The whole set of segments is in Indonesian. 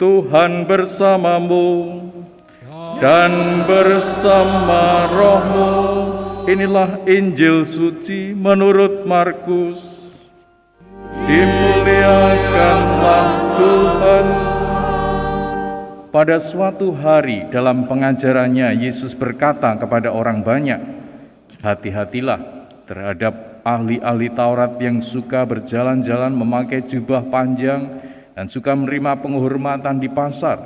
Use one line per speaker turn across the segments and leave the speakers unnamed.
Tuhan bersamamu dan bersama rohmu. Inilah Injil suci menurut Markus. Dimuliakanlah Tuhan. Pada suatu hari dalam pengajarannya, Yesus berkata kepada orang banyak, "Hati-hatilah terhadap ahli-ahli Taurat yang suka berjalan-jalan memakai jubah panjang dan suka menerima penghormatan di pasar.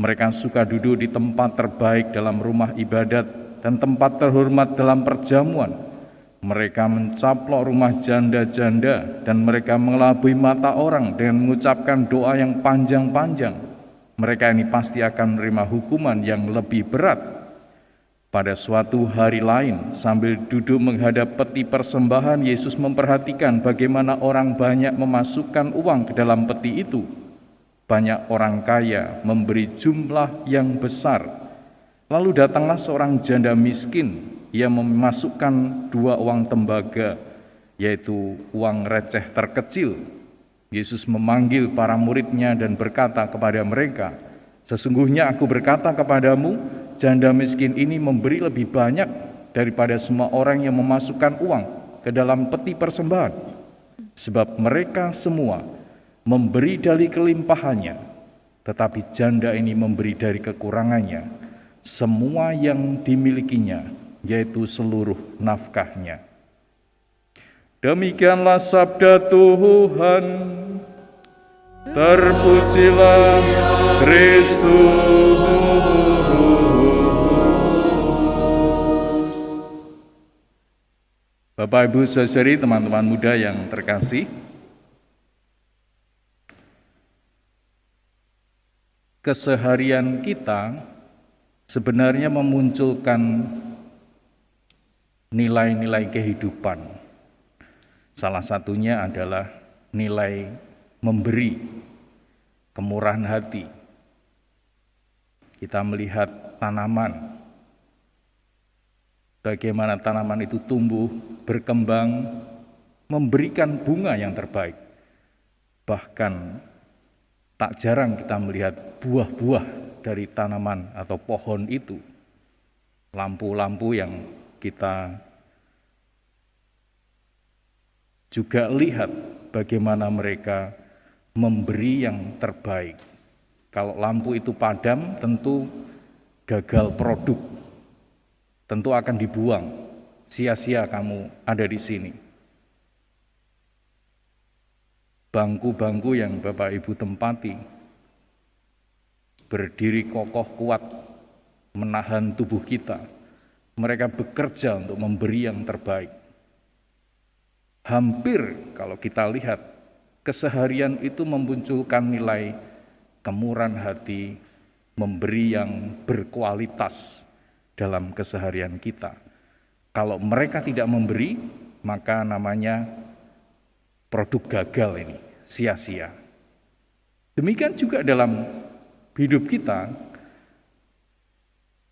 Mereka suka duduk di tempat terbaik dalam rumah ibadat dan tempat terhormat dalam perjamuan. Mereka mencaplok rumah janda-janda dan mereka mengelabui mata orang dengan mengucapkan doa yang panjang-panjang. Mereka ini pasti akan menerima hukuman yang lebih berat." Pada suatu hari lain, sambil duduk menghadap peti persembahan, Yesus memperhatikan bagaimana orang banyak memasukkan uang ke dalam peti itu. Banyak orang kaya memberi jumlah yang besar. Lalu datanglah seorang janda miskin. Ia memasukkan 2 uang tembaga, yaitu uang receh terkecil. Yesus memanggil para muridnya dan berkata kepada mereka, "Sesungguhnya aku berkata kepadamu, janda miskin ini memberi lebih banyak daripada semua orang yang memasukkan uang ke dalam peti persembahan. Sebab mereka semua memberi dari kelimpahannya, tetapi janda ini memberi dari kekurangannya, semua yang dimilikinya, yaitu seluruh nafkahnya." Demikianlah sabda Tuhan. Terpujilah Kristus. Bapak, Ibu, saudari, teman-teman muda yang terkasih, keseharian kita sebenarnya memunculkan nilai-nilai kehidupan. Salah satunya adalah nilai memberi, kemurahan hati. Kita melihat tanaman, bagaimana tanaman itu tumbuh, berkembang, memberikan bunga yang terbaik. Bahkan tak jarang kita melihat buah-buah dari tanaman atau pohon itu. Lampu-lampu yang kita juga lihat bagaimana mereka memberi yang terbaik. Kalau lampu itu padam, tentu gagal produk, tentu akan dibuang. Sia-sia kamu ada di sini. Bangku-bangku yang Bapak Ibu tempati berdiri kokoh kuat, menahan tubuh kita. Mereka bekerja untuk memberi yang terbaik. Hampir kalau kita lihat, keseharian itu memunculkan nilai kemurahan hati, memberi yang berkualitas dalam keseharian kita. Kalau mereka tidak memberi, maka namanya produk gagal ini, sia-sia. Demikian juga dalam hidup kita,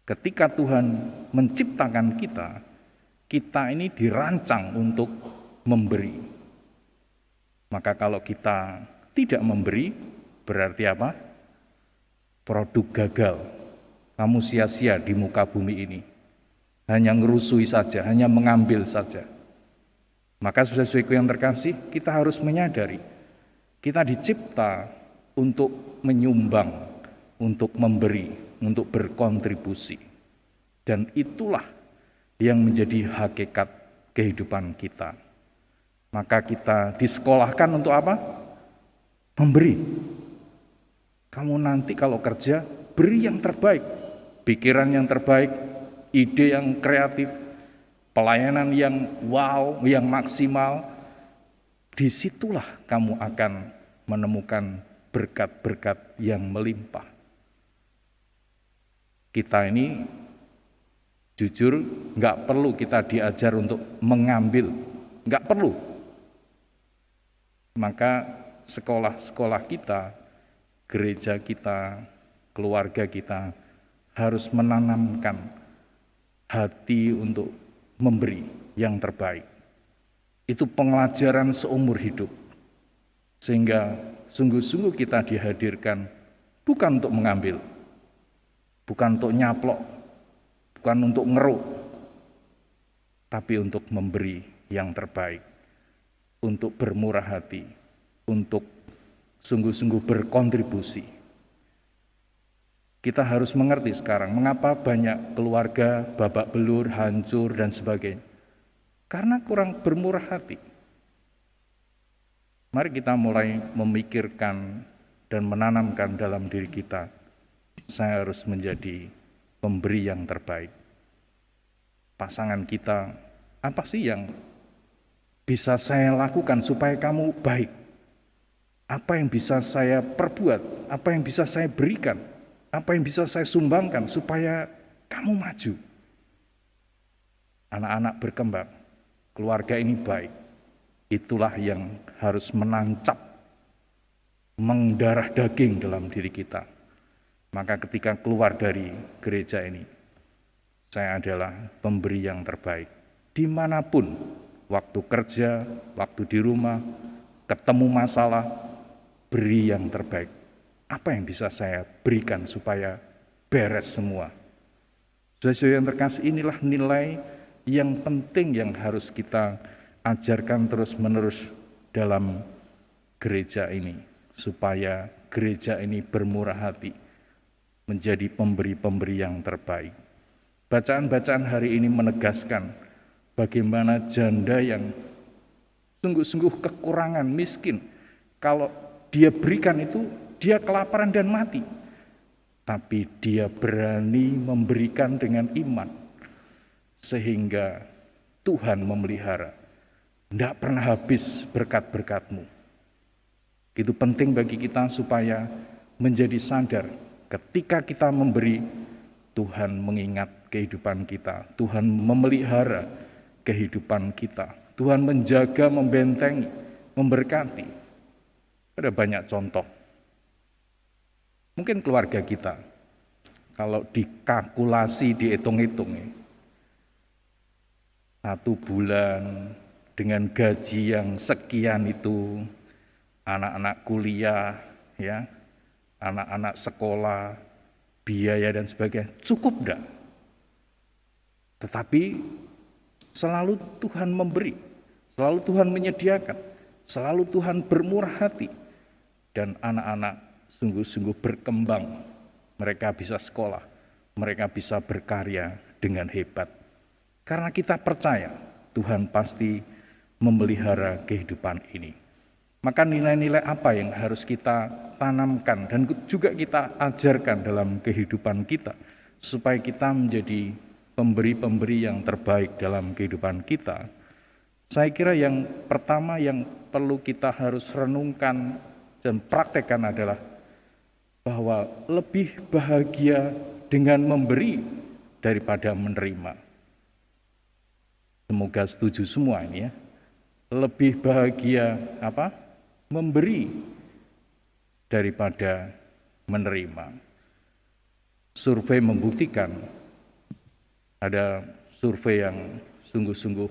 ketika Tuhan menciptakan kita, kita ini dirancang untuk memberi. Maka kalau kita tidak memberi, berarti apa? Produk gagal. Kamu sia-sia di muka bumi ini. Hanya ngerusui saja, hanya mengambil saja. Maka saudara-saudariku yang terkasih, kita harus menyadari, kita dicipta untuk menyumbang, untuk memberi, untuk berkontribusi. Dan itulah yang menjadi hakikat kehidupan kita. Maka kita disekolahkan untuk apa? Memberi. Kamu nanti kalau kerja, beri yang terbaik. Pikiran yang terbaik, ide yang kreatif, pelayanan yang wow, yang maksimal. Disitulah kamu akan menemukan berkat-berkat yang melimpah. Kita ini jujur nggak perlu kita diajar untuk mengambil, nggak perlu. Maka sekolah-sekolah kita, gereja kita, keluarga kita harus menanamkan hati untuk memberi yang terbaik. Itu pelajaran seumur hidup. Sehingga sungguh-sungguh kita dihadirkan bukan untuk mengambil, bukan untuk nyaplok, bukan untuk ngeruk, tapi untuk memberi yang terbaik, untuk bermurah hati, untuk sungguh-sungguh berkontribusi. Kita harus mengerti sekarang mengapa banyak keluarga babak belur, hancur, dan sebagainya. Karena kurang bermurah hati. Mari kita mulai memikirkan dan menanamkan dalam diri kita, saya harus menjadi pemberi yang terbaik. Pasangan kita, apa sih yang bisa saya lakukan supaya kamu baik? Apa yang bisa saya perbuat? Apa yang bisa saya berikan? Apa yang bisa saya sumbangkan supaya kamu maju? Anak-anak berkembang, keluarga ini baik. Itulah yang harus menancap, mendarah daging dalam diri kita. Maka ketika keluar dari gereja ini, saya adalah pemberi yang terbaik. Dimanapun, waktu kerja, waktu di rumah, ketemu masalah, beri yang terbaik. Apa yang bisa saya berikan supaya beres semua? Saudara-saudara yang terkasih, inilah nilai yang penting yang harus kita ajarkan terus-menerus dalam gereja ini, supaya gereja ini bermurah hati, menjadi pemberi-pemberi yang terbaik. Bacaan-bacaan hari ini menegaskan bagaimana janda yang sungguh-sungguh kekurangan, miskin, kalau dia berikan itu, dia kelaparan dan mati. Tapi dia berani memberikan dengan iman, sehingga Tuhan memelihara. Tidak pernah habis berkat-berkat-Mu. Itu penting bagi kita supaya menjadi sadar ketika kita memberi, Tuhan mengingat kehidupan kita, Tuhan memelihara kehidupan kita, Tuhan menjaga, membentengi, memberkati. Ada banyak contoh. Mungkin keluarga kita, kalau dikalkulasi, dihitung-hitung, 1 bulan dengan gaji yang sekian itu, anak-anak kuliah, ya, anak-anak sekolah, biaya dan sebagainya, cukup enggak? Tetapi selalu Tuhan memberi, selalu Tuhan menyediakan, selalu Tuhan bermurah hati, dan anak-anak sungguh-sungguh berkembang. Mereka bisa sekolah, mereka bisa berkarya dengan hebat. Karena kita percaya Tuhan pasti memelihara kehidupan ini. Maka nilai-nilai apa yang harus kita tanamkan dan juga kita ajarkan dalam kehidupan kita, supaya kita menjadi pemberi-pemberi yang terbaik dalam kehidupan kita. Saya kira yang pertama yang perlu kita harus renungkan dan praktekkan adalah bahwa lebih bahagia dengan memberi daripada menerima. Semoga setuju semua ini ya. Lebih bahagia memberi daripada menerima. Survei membuktikan, ada survei yang sungguh-sungguh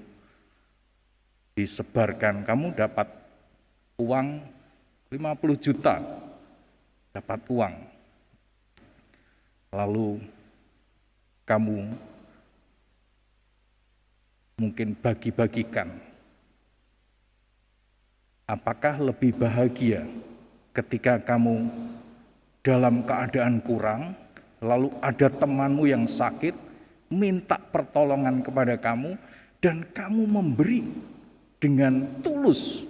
disebarkan, kamu dapat uang 50 juta, dapat uang, lalu kamu mungkin bagi-bagikan. Apakah lebih bahagia ketika kamu dalam keadaan kurang, lalu ada temanmu yang sakit, minta pertolongan kepada kamu, dan kamu memberi dengan tulus,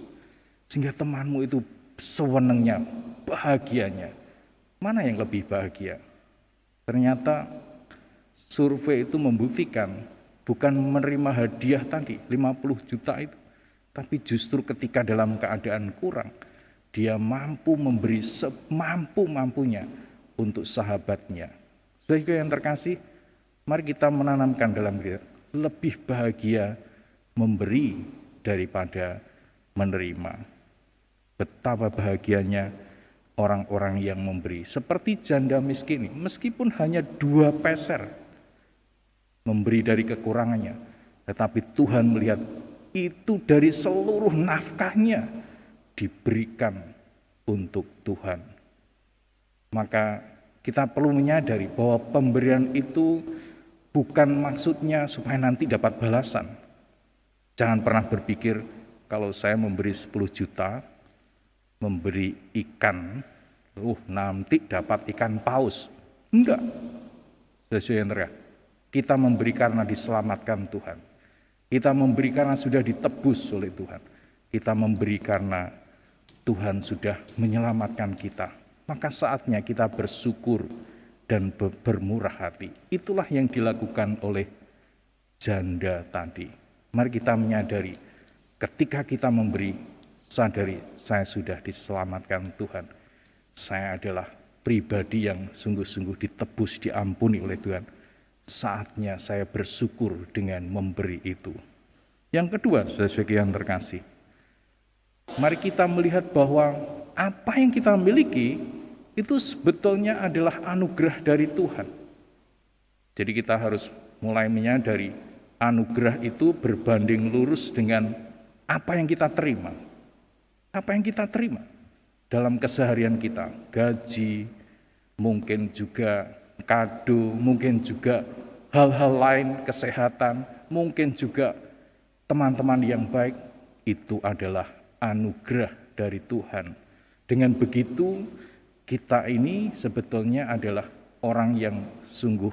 sehingga temanmu itu sewenangnya, bahagianya. Mana yang lebih bahagia? Ternyata survei itu membuktikan bukan menerima hadiah tadi, 50 juta itu, tapi justru ketika dalam keadaan kurang, dia mampu memberi semampu-mampunya untuk sahabatnya. Saudara yang terkasih, mari kita menanamkan dalam diri, lebih bahagia memberi daripada menerima. Betapa bahagianya orang-orang yang memberi. Seperti janda miskin ini, meskipun hanya 2 peser memberi dari kekurangannya, tetapi Tuhan melihat itu dari seluruh nafkahnya diberikan untuk Tuhan. Maka kita perlu menyadari bahwa pemberian itu bukan maksudnya supaya nanti dapat balasan. Jangan pernah berpikir kalau saya memberi 10 juta, memberi ikan, nanti dapat ikan paus. Enggak. Saudara, kita memberi karena diselamatkan Tuhan. Kita memberi karena sudah ditebus oleh Tuhan. Kita memberi karena Tuhan sudah menyelamatkan kita. Maka saatnya kita bersyukur dan bermurah hati. Itulah yang dilakukan oleh janda tadi. Mari kita menyadari, ketika kita memberi, sadari saya sudah diselamatkan Tuhan. Saya adalah pribadi yang sungguh-sungguh ditebus, diampuni oleh Tuhan. Saatnya saya bersyukur dengan memberi itu. Yang kedua, saudara yang terkasih, mari kita melihat bahwa apa yang kita miliki itu sebetulnya adalah anugerah dari Tuhan. Jadi kita harus mulai menyadari anugerah itu berbanding lurus dengan apa yang kita terima. Apa yang kita terima dalam keseharian kita, gaji, mungkin juga kado, mungkin juga hal-hal lain, kesehatan, mungkin juga teman-teman yang baik, itu adalah anugerah dari Tuhan. Dengan begitu, kita ini sebetulnya adalah orang yang sungguh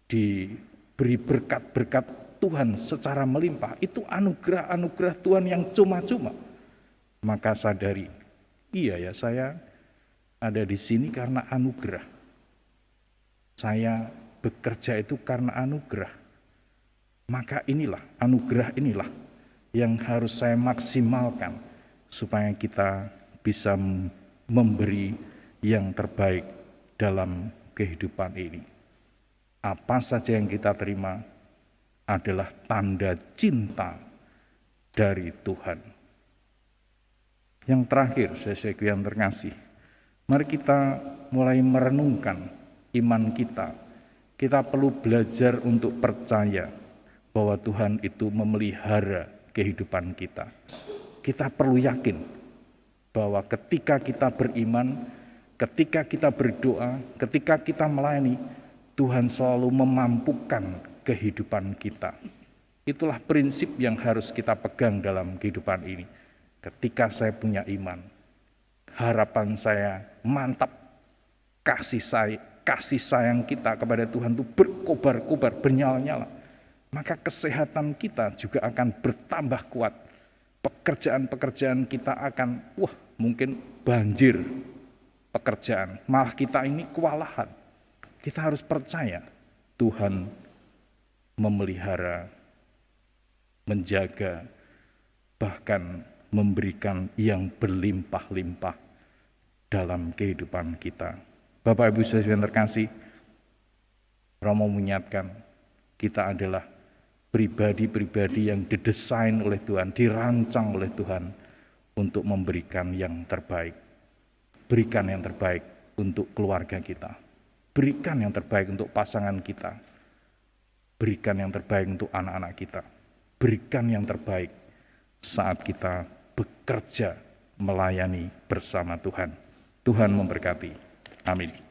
diberi berkat-berkat Tuhan secara melimpah. Itu anugerah-anugerah Tuhan yang cuma-cuma. Maka sadari, iya ya, saya ada di sini karena anugerah. Saya bekerja itu karena anugerah. Maka inilah, anugerah inilah yang harus saya maksimalkan supaya kita bisa memberi yang terbaik dalam kehidupan ini. Apa saja yang kita terima adalah tanda cinta dari Tuhan. Yang terakhir, saudara yang terkasih, mari kita mulai merenungkan iman kita. Kita perlu belajar untuk percaya bahwa Tuhan itu memelihara kehidupan kita. Kita perlu yakin bahwa ketika kita beriman, ketika kita berdoa, ketika kita melayani, Tuhan selalu memampukan kehidupan kita. Itulah prinsip yang harus kita pegang dalam kehidupan ini. Ketika saya punya iman, harapan saya mantap, kasih sayang kita kepada Tuhan itu berkobar-kobar, bernyala-nyala. Maka kesehatan kita juga akan bertambah kuat. Pekerjaan-pekerjaan kita akan, mungkin banjir pekerjaan, malah kita ini kewalahan. Kita harus percaya Tuhan memelihara, menjaga, bahkan memberikan yang berlimpah-limpah dalam kehidupan kita. Bapak Ibu Saudara yang terkasih, Romo mengingatkan kita adalah pribadi-pribadi yang didesain oleh Tuhan, dirancang oleh Tuhan untuk memberikan yang terbaik. Berikan yang terbaik untuk keluarga kita. Berikan yang terbaik untuk pasangan kita. Berikan yang terbaik untuk anak-anak kita. Berikan yang terbaik saat kita bekerja melayani bersama Tuhan. Tuhan memberkati. Amin.